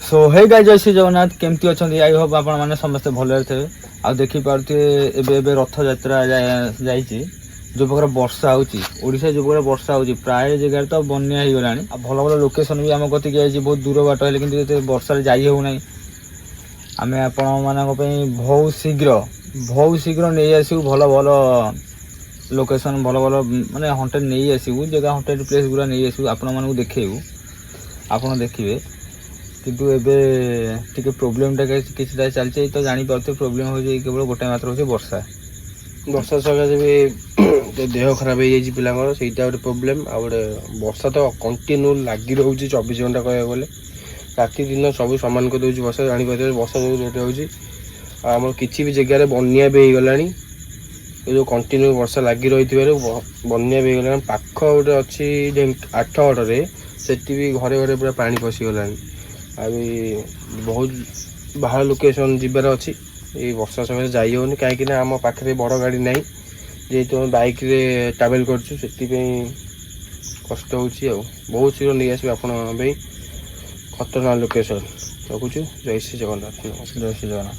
सो hey guys जय श्री जगन्नाथ केमती अच्छा आई होप आपण मैंने समस्ते भले थे आ देखी पारे एबे रथ यात्रा जाइए जो प्रकार वर्षा होशा जो प्रकार वर्षा हो प्राय जगह तो बन्या हो गला भल भल लोकेशन भी आम कति आई बहुत दूर बाट है कि वर्षा जाई होना आम आपण मान बहुत शीघ्र नहीं आसू भल भल लोकेशन भल भल माने हंटेड नहीं आसू जगह हंटेड प्लेस गुरा नहीं आसू आपण मानक देखू आप देखिए किंतु एबे टिके प्रोब्लेमटा किसी चलती तो जापारे प्रोब्लेम हो केवल गोटे मात्र हो वर्षा वर्षा सकाशे भी देह खराब हो जाए पिला से गोटे प्रोब्लेम आ गए वर्षा तो कंटिन्यू लगी रोचे 24 घंटा कह गले राति दिन सब सामान कर दूसरी वर्षा जापारे वर्षा जो रेट होम कि भी जगार बन्या भी हो गला जो कंटिन्यू वर्षा लगी रही बन्या भी हो गला पाख गोटे अच्छी 8 से घरे घरे पूरा पानी पशिगला अभी बहुत बाहर लोकेशन जीवार अच्छी ये वर्षा समय जाई होनी कहीं आम पाखे बड़ गाड़ी ना जेहेतु बाइक रे ट्रावेल करछु कष्ट हो बहुत शीघ्र नहीं आसो आप खतरनाक लोकेशन रखुचु। जय श्री जगन्नाथ। जय श्री जगन्नाथ।